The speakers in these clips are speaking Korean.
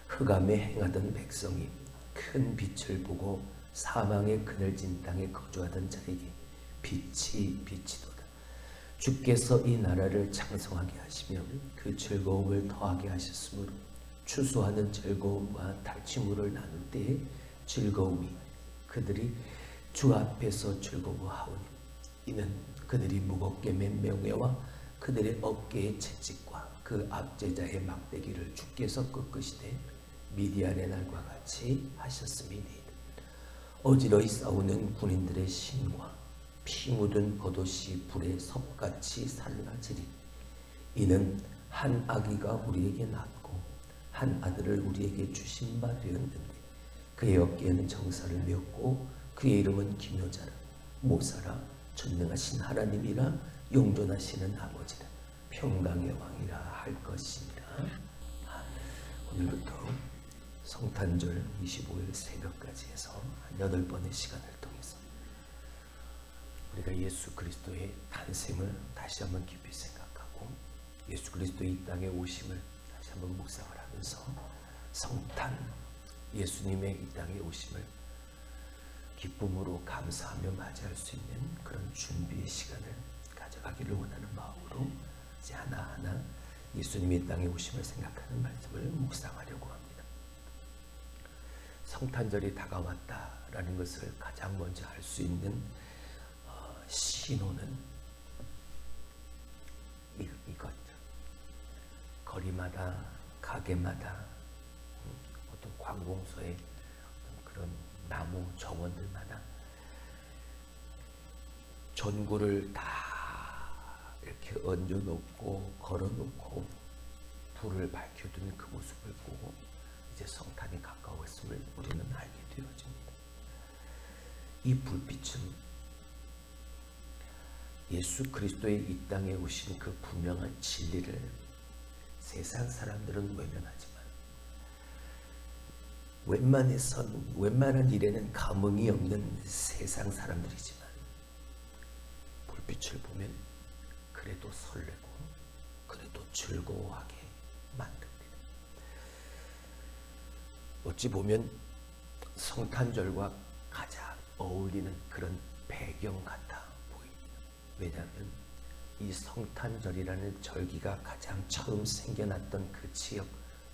흑암에 행하던 백성이 큰 빛을 보고 사망의 그늘진 땅에 거주하던 자에게 빛이 비치도다. 주께서 이 나라를 창성하게 하시며 그 즐거움을 더하게 하셨으므로 추수하는 즐거움과 달치물을 나눌 때의 즐거움이 그들이 주 앞에서 즐거워하오니 이는 그들이 무겁게 맨 명예와 그들의 어깨의 채찍과 그 압제자의 막대기를 주께서 꺾으시되 미디안의 날과 같이 하셨음이니이다. 어지러이 싸우는 군인들의 신과 피 묻은 겉옷이 불에 섭같이 살라지리. 이는 한 아기가 우리에게 낳고 한 아들을 우리에게 주신 바 되었는데 그의 어깨에는 정사를 메었고 그의 이름은 기묘자라 모사라 전능하신 하나님이라 영존하시는 아버지라 평강의 왕이라 할 것이니라. 오늘부터 성탄절 25일 새벽까지 해서 8번의 시간을 통해서 우리가 예수 그리스도의 탄생을 다시 한번 깊이 생각하고 예수 그리스도의 이 땅에 오심을 다시 한번 묵상을 하면서 성탄, 예수님의 이 땅에 오심을 기쁨으로 감사하며 맞이할 수 있는 그런 준비의 시간을 가져가기를 원하는 마음으로 이제 하나하나 예수님의 이 땅에 오심을 생각하는 말씀을 묵상하려고 합니다. 성탄절이 다가왔다라는 것을 가장 먼저 할 수 있는 신호는 이것. 거리마다 가게마다 어떤 관공서의 그런 나무 정원들마다 전구를 다 이렇게 얹어놓고 걸어놓고 불을 밝혀둔 그 모습을 보고 이제 성탄이 가까웠음을 우리는 알게 되어집니다. 이 불빛은 예수 그리스도의 이 땅에 오신 그 분명한 진리를 세상 사람들은 외면하지만 웬만한 일에는 감흥이 없는 세상 사람들이지만 불빛을 보면 그래도 설레고 그래도 즐거워하게 만듭니다. 어찌 보면 성탄절과 가장 어울리는 그런 배경 같아 보입니다. 왜냐하면 이 성탄절이라는 절기가 가장 처음 생겨났던 그 지역,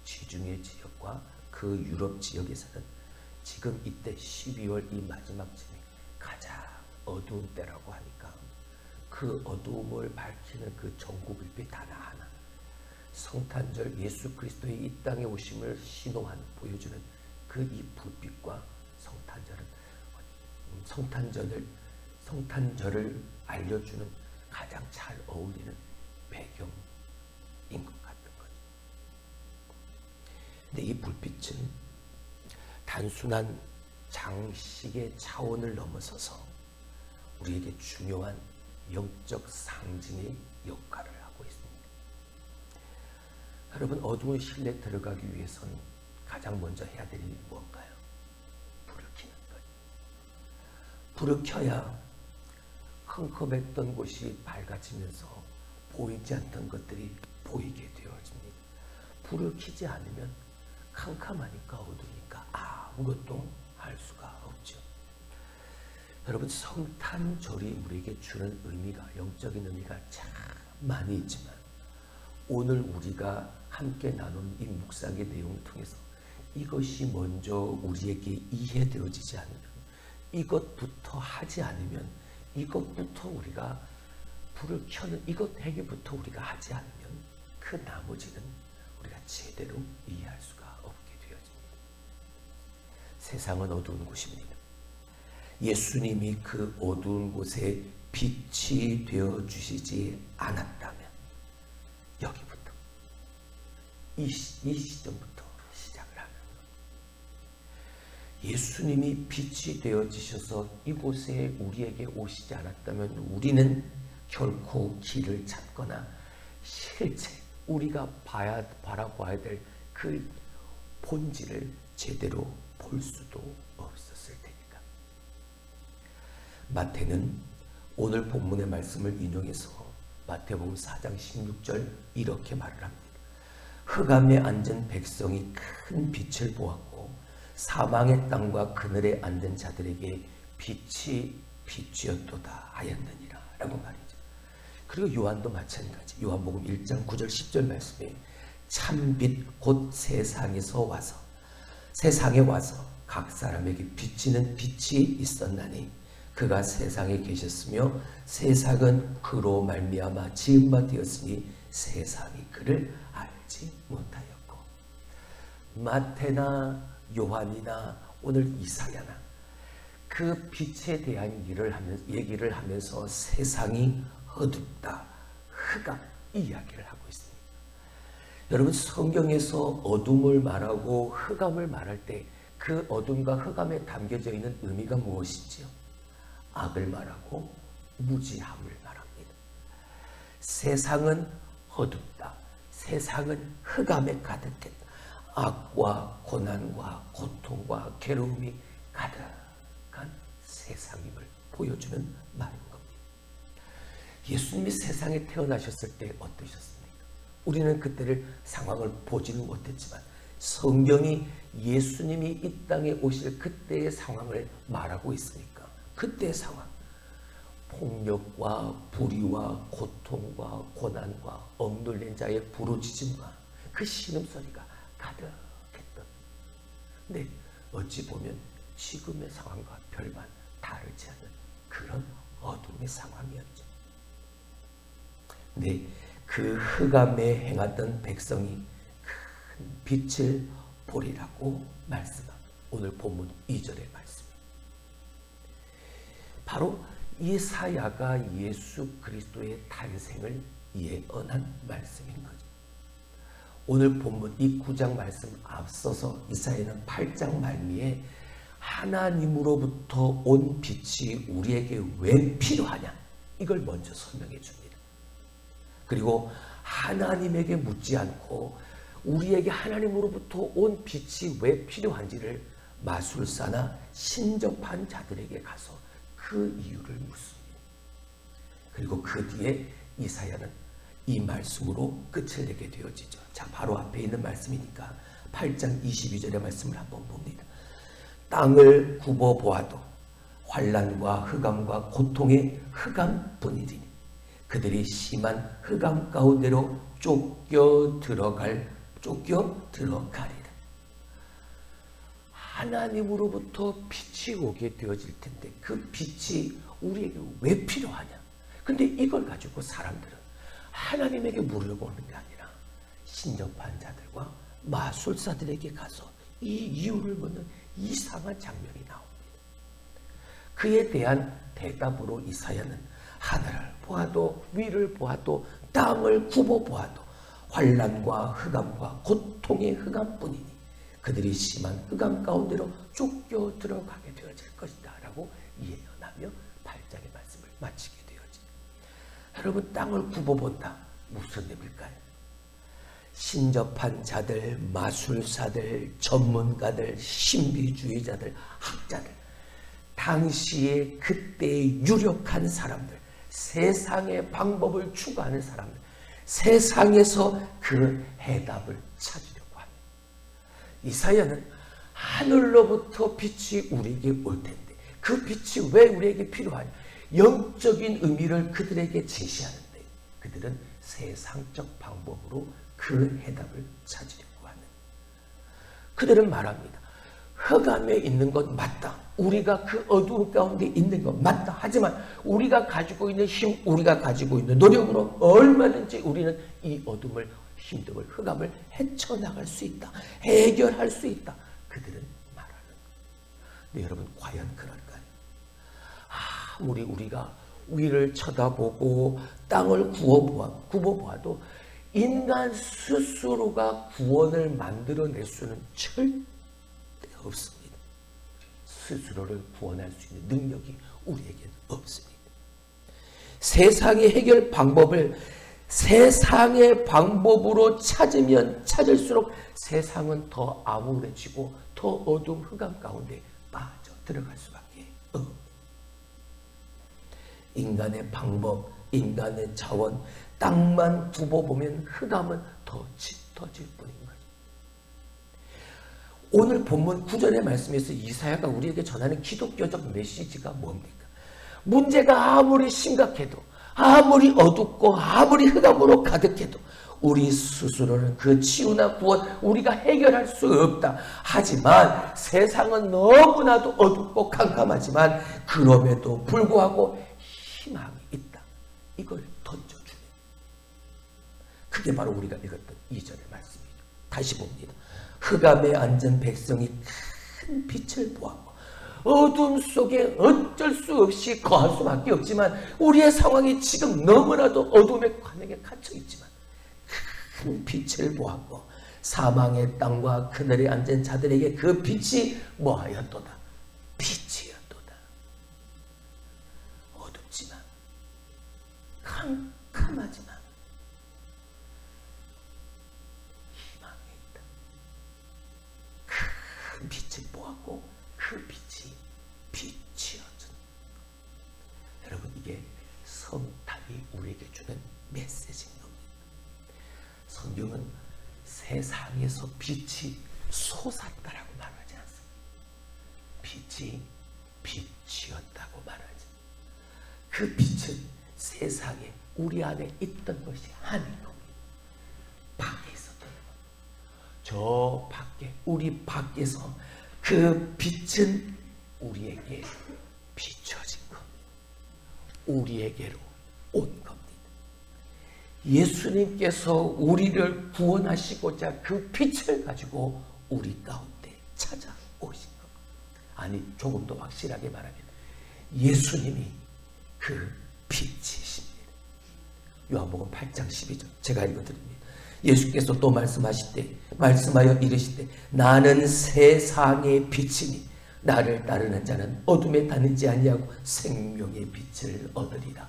지중해 지역과 그 유럽 지역에서는 지금 이때 12월 이 마지막쯤이 가장 어두운 때라고 하니까 그 어두움을 밝히는 그 전구불빛 하나하나 성탄절 예수 그리스도의 이 땅에 오심을 신호하는 보여주는 그 이 불빛과 성탄절을 알려주는 가장 잘 어울리는 배경인 것 같은 거죠. 근데 이 불빛은 단순한 장식의 차원을 넘어서서 우리에게 중요한 영적 상징의 역할을 하고 있습니다. 여러분, 어두운 실내에 들어가기 위해서는 가장 먼저 해야 될 일이 무엇일까요? 불을 켜는 거예요. 불을 켜야 컴컴했던 곳이 밝아지면서 보이지 않던 것들이 보이게 되어집니다. 불을 켜지 않으면 캄캄하니까 어두우니까 아무것도 할 수가 없죠. 여러분, 성탄절이 우리에게 주는 의미가, 영적인 의미가 참 많이 있지만 오늘 우리가 함께 나눈 이 묵상의 내용을 통해서 이것이 먼저 우리에게 이해되어지지 않으면, 이것부터 하지 않으면, 이것부터 우리가 불을 켜는 이것 행위부터 우리가 하지 않으면 그 나머지는 우리가 제대로 이해할 수가 없게 되어집니다. 세상은 어두운 곳입니다. 예수님이 그 어두운 곳에 빛이 되어주시지 않았다면 여기부터 이 시점부터 시작을 하는 겁니다. 예수님이 빛이 되어지셔서 이곳에 우리에게 오시지 않았다면 우리는 결코 길을 찾거나 실제 우리가 바라봐야 될 그 본질을 제대로 볼 수도 없었을 테니까. 마태는 오늘 본문의 말씀을 인용해서 마태복음 4장 16절 이렇게 말을 합니다. 흑암에 앉은 백성이 큰 빛을 보았고 사망의 땅과 그늘에 앉은 자들에게 빛이 비추었도다 하였느니라 라고 말이죠. 그리고 요한도 마찬가지. 요한복음 1장 9절 10절 말씀에 참빛 곧 세상에 와서 각 사람에게 비치는 빛이 있었나니 그가 세상에 계셨으며 세상은 그로 말미암아 지은 바 되었으니 세상이 그를 알지 못하였고. 마태나 요한이나 오늘 이사야나 그 빛에 대한 얘기를 하면서 세상이 어둡다, 흑암 이야기를 하고 있습니다. 여러분, 성경에서 어둠을 말하고 흑암을 말할 때 그 어둠과 흑암에 담겨져 있는 의미가 무엇이지요? 악을 말하고 무지함을 말합니다. 세상은 어둡다, 세상은 흑암에 가득했다. 악과 고난과 고통과 괴로움이 가득한 세상임을 보여주는 말인 겁니다. 예수님이 세상에 태어나셨을 때 어떠셨습니까? 우리는 그때를 상황을 보지는 못했지만 성경이 예수님이 이 땅에 오실 그때의 상황을 말하고 있으니까 그때의 상황, 폭력과 불의와 고통과 고난과 억눌린 자의 부르짖음과 그 신음소리가 가득했던, 근데 어찌 보면 지금의 상황과 별반 다르지 않은 그런 어둠의 상황이었죠. 네, 그 흑암에 행하던 백성이 큰 빛을 보리라고 말씀합니다. 오늘 본문 2절의 말씀. 바로 이사야가 예수 그리스도의 탄생을 예언한 말씀인 거죠. 오늘 본문 이 9장 말씀 앞서서 이사야는 8장 말미에 하나님으로부터 온 빛이 우리에게 왜 필요하냐, 이걸 먼저 설명해 줍니다. 그리고 하나님에게 묻지 않고 우리에게 하나님으로부터 온 빛이 왜 필요한지를 마술사나 신접한 자들에게 가서 그 이유를 묻습니다. 그리고 그 뒤에 이사야는 이 말씀으로 끝을 내게 되어지죠. 자, 바로 앞에 있는 말씀이니까 8장 22절의 말씀을 한번 봅니다. 땅을 굽어 보아도 환난과 흑암과 고통의 흑암뿐이니 그들이 심한 흑암 가운데로 쫓겨 들어가리라. 하나님으로부터 빛이 오게 되어질 텐데 그 빛이 우리에게 왜 필요하냐? 근데 이걸 가지고 사람들은 하나님에게 물으려고 하는 게 아니라 신접한 자들과 마술사들에게 가서 이 이유를 묻는 이상한 장면이 나옵니다. 그에 대한 대답으로 이사야는 하늘을 보아도 위를 보아도 땅을 굽어 보아도 환난과 흑암과 고통의 흑암뿐이니 그들이 심한 흑암 가운데로 쫓겨 들어가게 되어질 것이다 라고 예언하며 8장의 말씀을 마치게 되어집니다. 여러분, 땅을 굽어본다, 무슨 의미일까요? 신접한 자들, 마술사들, 전문가들, 신비주의자들, 학자들, 당시에 그때의 유력한 사람들, 세상의 방법을 추구하는 사람들, 세상에서 그 해답을 찾으려고 합니다. 이사야는 하늘로부터 빛이 우리에게 올 텐데 그 빛이 왜 우리에게 필요하냐? 영적인 의미를 그들에게 제시하는데 그들은 세상적 방법으로 그 해답을 찾으려고 하는. 그들은 말합니다. 흑암에 있는 것 맞다. 우리가 그 어두운 가운데 있는 것 맞다. 하지만 우리가 가지고 있는 힘, 우리가 가지고 있는 노력으로 얼마든지 우리는 이 어둠을, 힘듦을, 흑암을 헤쳐나갈 수 있다. 해결할 수 있다. 그들은 말하는 거예요. 근데 여러분, 과연 그럴까요? 아무리 우리가 위를 쳐다보고 땅을 굽어보아도 인간 스스로가 구원을 만들어낼 수는 절대 없습니다. 스스로를 구원할 수 있는 능력이 우리에게는 없습니다. 세상의 해결 방법을 세상의 방법으로 찾으면 찾을수록 세상은 더 암울해지고 더 어두운 흑암 가운데 빠져 들어갈 수밖에 없습니다. 인간의 방법, 인간의 자원, 땅만 굽어보면 흑암은 더 짙어 흩어질 뿐인 거죠. 오늘 본문 9절의 말씀에서 이사야가 우리에게 전하는 기독교적 메시지가 뭡니까? 문제가 아무리 심각해도, 아무리 어둡고 아무리 흑암으로 가득해도 우리 스스로는 그 치유나 구원 우리가 해결할 수 없다. 하지만 세상은 너무나도 어둡고 캄캄하지만 그럼에도 불구하고 희망이 있다. 이걸 던져주네. 그게 바로 우리가 읽었던 2절의 말씀이죠. 다시 봅니다. 흑암에 앉은 백성이 큰 빛을 보았고 어둠 속에 어쩔 수 없이 거할 수밖에 없지만 우리의 상황이 지금 너무나도 어둠의 관역에 갇혀 있지만 큰 빛을 보았고 사망의 땅과 그늘에 앉은 자들에게 그 빛이 뭐하였도다? 빛이었도다. 어둡지만 캄캄하지만 희망이 있다. 큰 빛을 보았고 그 빛이 빛이었다. 여러분, 이게 성탄이 우리에게 주는 메시지인 겁니다. 성경은 세상에서 빛이 솟았다라고 말하지 않습니다. 빛이 빛이었다고 말하지. 그 빛은 세상에 우리 안에 있던 것이 아닌 겁니다. 밖에 있었던 겁니다. 저 밖에, 우리 밖에서 그 빛은 우리에게 비춰진 겁니다. 우리에게로 온 겁니다. 예수님께서 우리를 구원하시고자 그 빛을 가지고 우리 가운데 찾아오신 겁니다. 아니, 조금 더 확실하게 말하면 예수님이 그 빛이십니다. 요한복음 8장 12절 제가 읽어드립니다. 예수께서 또 말씀하여 이르시되 나는 세상의 빛이니 나를 따르는 자는 어둠에 다니지 아니하고 생명의 빛을 얻으리라.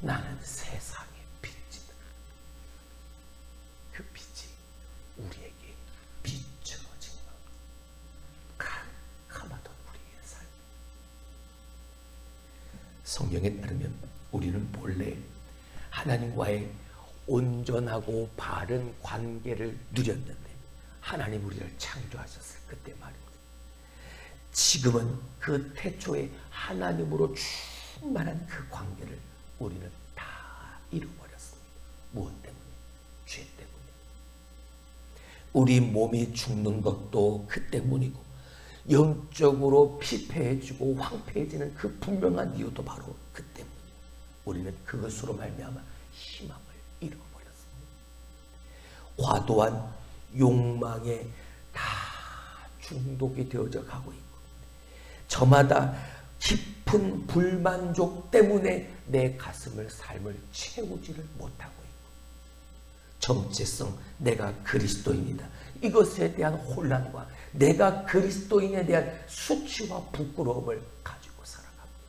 나는 세상의 빛이다. 그 빛이 우리에게 비춰진 것. 캄캄하던 우리의 삶. 성경에 따르면 우리는 본래 하나님과의 온전하고 바른 관계를 누렸는데 하나님 우리를 창조하셨을 그때 말입니다. 지금은 그 태초에 하나님으로 충만한 그 관계를 우리는 다 잃어버렸습니다. 무엇 때문에? 죄 때문에. 우리 몸이 죽는 것도 그 때문이고 영적으로 피폐해지고 황폐해지는 그 분명한 이유도 바로 그 때문이에요. 우리는 그것으로 말미암아 희망을 잃어버렸습니다. 과도한 욕망에 다 중독이 되어져 가고 있고 저마다 깊은 불만족 때문에 내 삶을 채우지를 못하고 있고 정체성, 내가 그리스도인이다. 이것에 대한 혼란과 내가 그리스도인에 대한 수치와 부끄러움을 가지고 살아갑니다.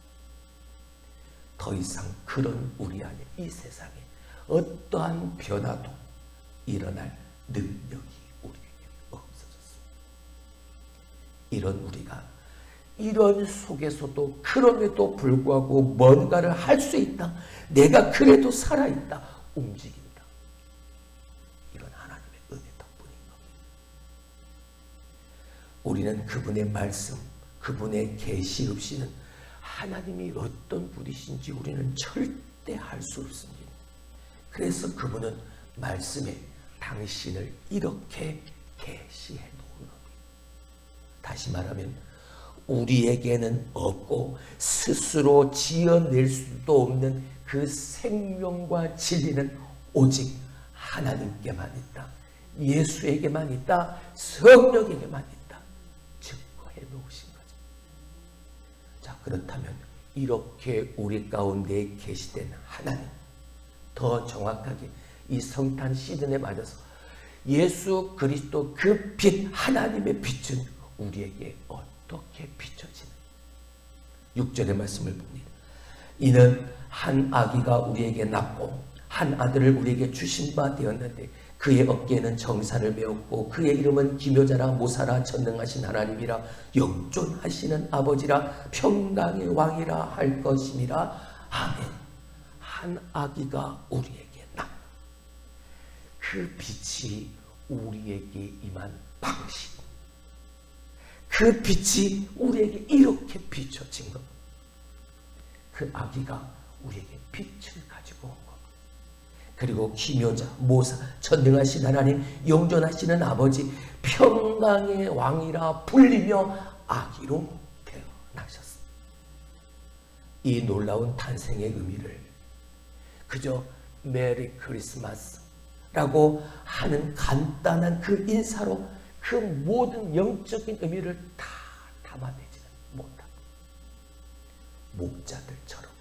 더 이상 그런 우리 안에 이 세상에 어떠한 변화도 일어날 능력이 우리에게 없어졌습니다. 이런 우리가 이런 속에서도 그럼에도 불구하고 뭔가를 할 수 있다. 내가 그래도 살아있다. 움직인다. 이런 하나님의 은혜 덕분인 겁니다. 우리는 그분의 말씀, 그분의 계시 없이는 하나님이 어떤 분이신지 우리는 절대 알 수 없습니다. 그래서 그분은 말씀에 당신을 이렇게 계시해 놓은 겁니다. 다시 말하면 우리에게는 없고 스스로 지어낼 수도 없는 그 생명과 진리는 오직 하나님께만 있다. 예수에게만 있다. 성령에게만 있다. 증거해 놓으신 거죠. 자, 그렇다면 이렇게 우리 가운데 계시된 하나님, 더 정확하게 이 성탄 시즌에 맞아서 예수 그리스도 그 빛, 하나님의 빛은 우리에게 어떻게 비춰지는 6절의 말씀을 봅니다. 이는 한 아기가 우리에게 낳고 한 아들을 우리에게 주신 바 되었는데 그의 어깨에는 정사를 메었고 그의 이름은 기묘자라 모사라 전능하신 하나님이라 영존하시는 아버지라 평강의 왕이라 할 것임이라. 아멘. 한 아기가 우리에게 낳고 그 빛이 우리에게 임한 방식, 그 빛이 우리에게 이렇게 비춰진 것, 그 아기가 우리에게 빛을 가지고 온 것, 그리고 기묘자, 모사, 전능하신 하나님, 영존하시는 아버지, 평강의 왕이라 불리며 아기로 태어나셨습니다. 이 놀라운 탄생의 의미를 그저 메리 크리스마스라고 하는 간단한 그 인사로 그 모든 영적인 의미를 다 담아내지는 못합니다. 목자들처럼,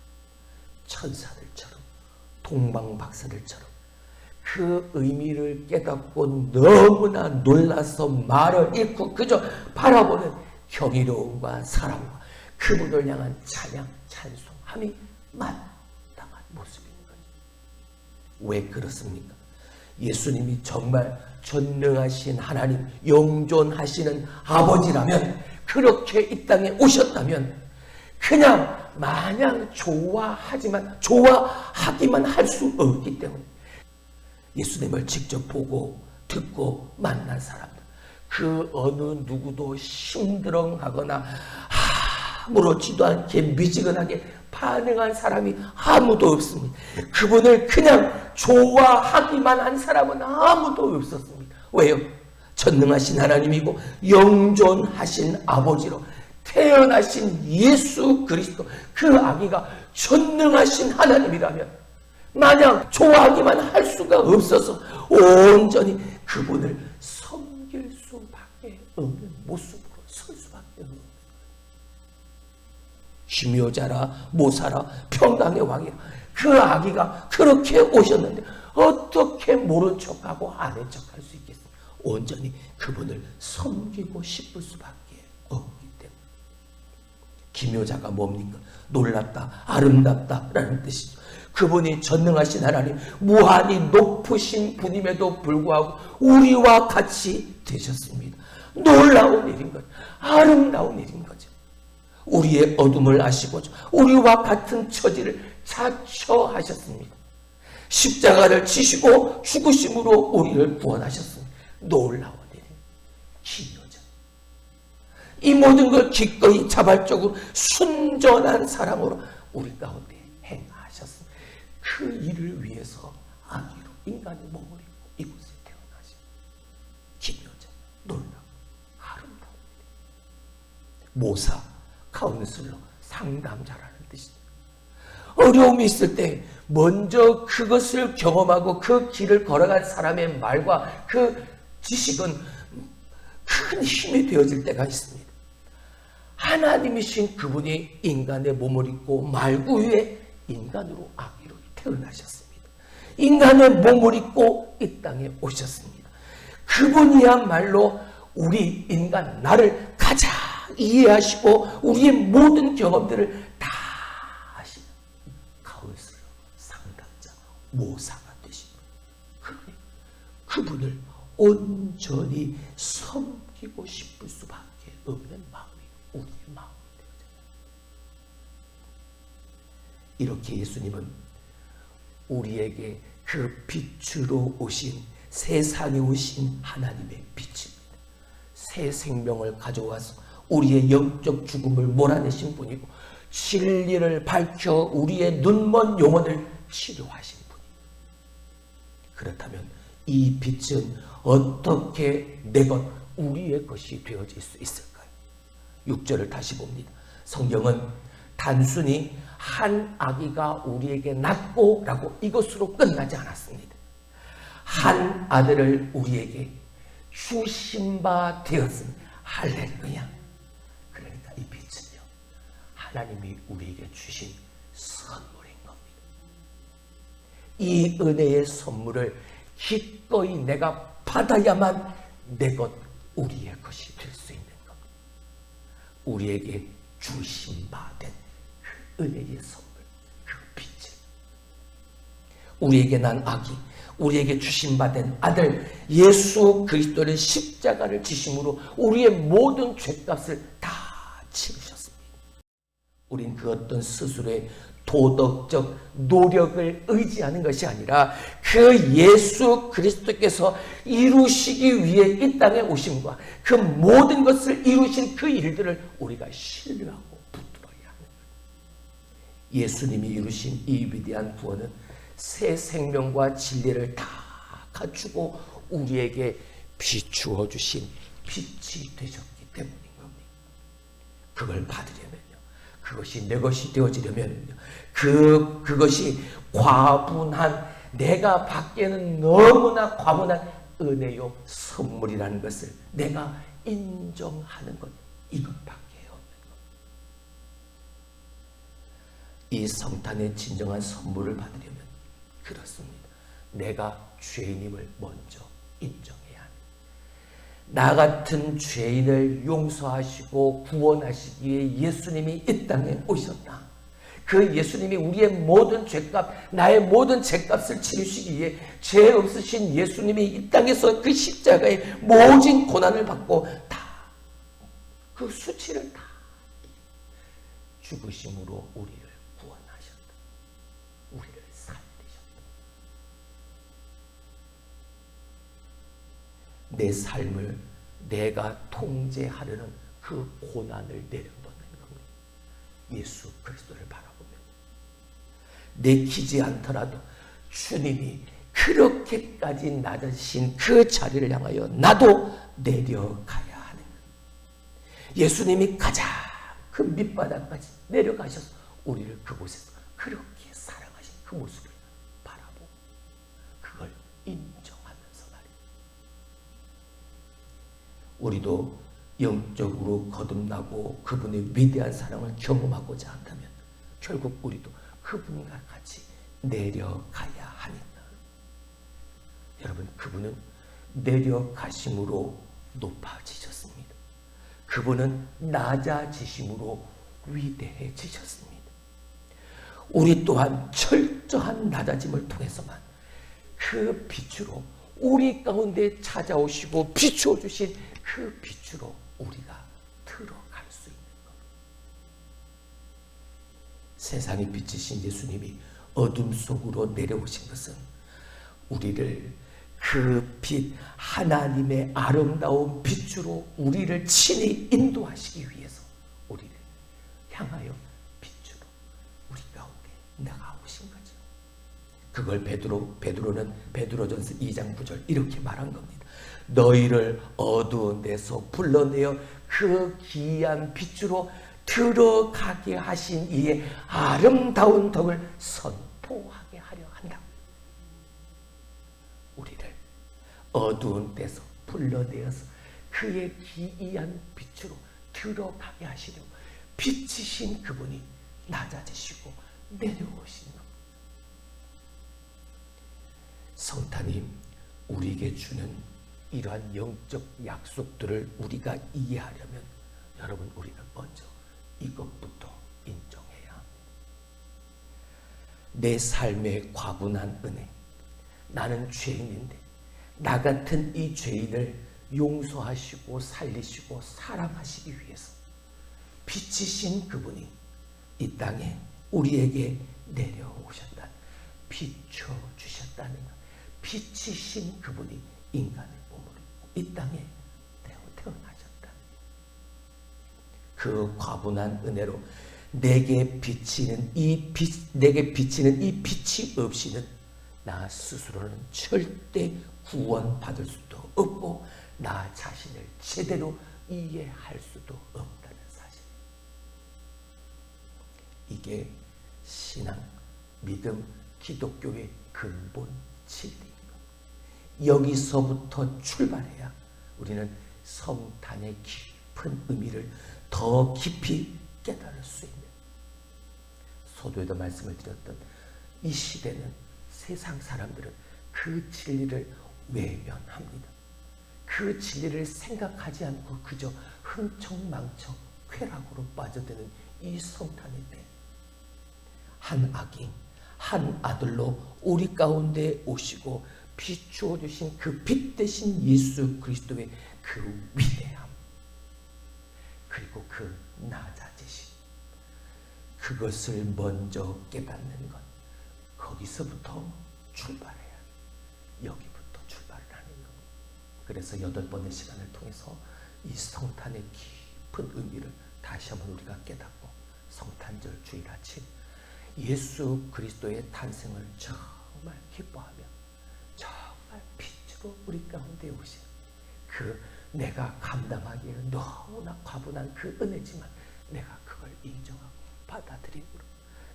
천사들처럼, 동방박사들처럼 그 의미를 깨닫고 너무나 놀라서 말을 잃고 그저 바라보는 경이로움과 사랑과 그분을 향한 찬양, 찬송함이 마땅한 모습인 거죠. 왜 그렇습니까? 예수님이 정말 전능하신 하나님, 영존하시는 아버지라면, 그렇게 이 땅에 오셨다면 그냥 마냥 좋아하기만 할 수 없기 때문에 예수님을 직접 보고 듣고 만난 사람들, 그 어느 누구도 심드렁하거나 아무렇지도 않게 미지근하게 반응한 사람이 아무도 없습니다. 그분을 그냥 좋아하기만 한 사람은 아무도 없었습니다. 왜요? 전능하신 하나님이고 영존하신 아버지로 태어나신 예수 그리스도, 그 아기가 전능하신 하나님이라면 마냥 좋아하기만 할 수가 없어서 온전히 그분을 섬길 수밖에 없는 모습으로 설 수밖에 없는, 기묘자라 모사라 평강의 왕이라 그 아기가 그렇게 오셨는데 어떻게 모른 척하고 아는 척할 수 있겠습니까? 온전히 그분을 섬기고 싶을 수밖에 없기 때문에. 기묘자가 뭡니까? 놀랍다, 아름답다 라는 뜻이죠. 그분이 전능하신 하나님, 무한히 높으신 분임에도 불구하고 우리와 같이 되셨습니다. 놀라운 일인 거죠. 아름다운 일인 거죠. 우리의 어둠을 아시고자 우리와 같은 처지를 자처하셨습니다. 십자가를 지시고 죽으심으로 우리를 구원하셨습니다. 놀라운 일입니다. 기묘자. 이 모든 걸 기꺼이 자발적으로 순전한 사랑으로 우리 가운데 행하셨습니다. 그 일을 위해서 아기로 인간의 몸을 입고 이곳에 태어나신 기묘자, 놀라운 아름다운 일. 모사, 카운슬러, 상담자라는 뜻이죠. 어려움이 있을 때 먼저 그것을 경험하고 그 길을 걸어간 사람의 말과 그 지식은 큰 힘이 되어질 때가 있습니다. 하나님이신 그분이 인간의 몸을 입고 말구 위에 인간으로 아기로 태어나셨습니다. 인간의 몸을 입고 이 땅에 오셨습니다. 그분이야말로 우리 인간, 나를 가장 이해하시고 우리의 모든 경험들을 다 하시는 카운슬러, 상담자, 모사가 되십니다. 그분을 온전히 섬기고 싶을 수밖에 없는 마음이 우리의 마음이 되어져요. 이렇게 예수님은 우리에게 그 빛으로 오신, 세상에 오신 하나님의 빛입니다. 새 생명을 가져와서 우리의 영적 죽음을 몰아내신 분이고 진리를 밝혀 우리의 눈먼 영혼을 치료하신 분입니다. 그렇다면 이 빛은 어떻게 내 것, 우리의 것이 되어질 수 있을까요? 6절을 다시 봅니다. 성경은 단순히 한 아기가 우리에게 낳고 라고 이것으로 끝나지 않았습니다. 한 아들을 우리에게 주신 바 되었습니다. 할렐루야. 그러니까 이 빛은요, 하나님이 우리에게 주신 선물인 겁니다. 이 은혜의 선물을 기꺼이 내가 받아야만 내 것, 우리의 것이 될 수 있는 겁니다. 우리에게 주신 바 된 그 은혜의 선물, 그 빛을, 우리에게 난 아기, 우리에게 주신 바 된 아들 예수 그리스도를 십자가를 지심으로 우리의 모든 죄값을 다 치르셨습니다. 우린 그 어떤 스스로의 도덕적 노력을 의지하는 것이 아니라 그 예수 그리스도께서 이루시기 위해 이 땅에 오심과 그 모든 것을 이루신 그 일들을 우리가 신뢰하고 붙들어야 하는 거예요. 예수님이 이루신 이 위대한 구원은 새 생명과 진리를 다 갖추고 우리에게 비추어 주신 빛이 되셨기 때문인 겁니다. 그걸 받으려면요, 그것이 내 것이 되어지려면요, 그것이 과분한, 내가 받기에는 너무나 과분한 은혜요 선물이라는 것을 내가 인정하는 것, 이것밖에 없는 겁니다. 이 성탄의 진정한 선물을 받으려면 그렇습니다. 내가 죄인임을 먼저 인정해야 합니다. 나 같은 죄인을 용서하시고 구원하시기 위해 예수님이 이 땅에 오셨다. 그 예수님이 우리의 모든 죄값, 나의 모든 죄값을 치르시기 위해 죄 없으신 예수님이 이 땅에서 그 십자가의 모진 고난을 받고 다 그 수치를 다 죽으심으로 우리를 구원하셨다. 우리를 살리셨다. 내 삶을 내가 통제하려는 그 고난을 내려놓는 겁니다. 예수 그리스도를 바라보면 내키지 않더라도 주님이 그렇게까지 낮으신 그 자리를 향하여 나도 내려가야 하는 것. 예수님이 가장 그 밑바닥까지 내려가셔서 우리를 그곳에서 그렇게 사랑하신 그 모습을 바라보고 그걸 인정하면서 말이에요. 우리도 영적으로 거듭나고 그분의 위대한 사랑을 경험하고자 한다면 결국 우리도 그분과 같이 내려가야 하니까. 여러분, 그분은 내려가심으로 높아지셨습니다. 그분은 낮아지심으로 위대해지셨습니다. 우리 또한 철저한 낮아짐을 통해서만 그 빛으로 우리 가운데 찾아오시고 비추어 주신 그 빛으로 우리가 들어갈 수 있는 겁니다. 세상의 빛이신 예수님이 어둠 속으로 내려오신 것은 우리를 그 빛, 하나님의 아름다운 빛으로 우리를 친히 인도하시기 위해서 우리를 향하여 빛으로 우리 가운데 나가오신 거죠. 그걸 베드로는 베드로전서 2장 9절 이렇게 말한 겁니다. 너희를 어두운 데서 불러내어 그 귀한 빛으로 들어가게 하신 이의 아름다운 덕을 선포하게 하려 한다. 우리를 어두운 데서 불러내어서 그의 기이한 빛으로 들어가게 하시려고 빛이신 그분이 낮아지시고 내려오시는 것. 성탄이 우리에게 주는 이러한 영적 약속들을 우리가 이해하려면 여러분, 우리는 먼저 이것부터 인정해야 합니다. 내 삶의 과분한 은혜, 나는 죄인인데 나 같은 이 죄인을 용서하시고 살리시고 사랑하시기 위해서 빛이신 그분이 이 땅에 우리에게 내려오셨다. 비춰주셨다는 것. 빛이신 그분이 인간의 몸을 입고 이 땅에 태어나셨다. 그 과분한 은혜로 내게 비치는 이 빛이 없이는 나 스스로는 절대 구원받을 수도 없고 나 자신을 제대로 이해할 수도 없다는 사실. 이게 신앙, 믿음, 기독교의 근본 진리인 것. 여기서부터 출발해야 우리는 성탄의 깊은 의미를 더 깊이 깨달을 수 있는, 서두에도 말씀을 드렸던 이 시대는, 세상 사람들은 그 진리를 외면합니다. 그 진리를 생각하지 않고 그저 흥청망청 쾌락으로 빠져드는 이 성탄의 때, 한 아기, 한 아들로 우리 가운데 오시고 비추어 주신 그 빛 대신 예수 그리스도의 그 위대함, 그리고 그 낮아지심, 그것을 먼저 깨닫는 것, 거기서부터 출발해야 여기부터 출발을 하는 것. 그래서 8번의 시간을 통해서 이 성탄의 깊은 의미를 다시 한번 우리가 깨닫고 성탄절 주일 아침 예수 그리스도의 탄생을 정말 기뻐하며 정말 빛으로 우리 가운데 오신 그 내가 감당하기에 너무나 과분한 그 은혜지만 내가 그걸 인정하고 받아들임으로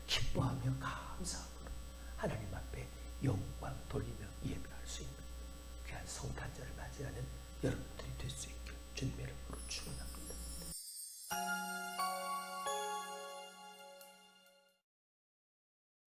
기뻐하며 감사함으로 하나님 앞에 영광 돌리며 예배할 수 있는 귀한 성탄절을 맞이하는 여러분들이 될 수 있길 주님의 이름으로 축원합니다.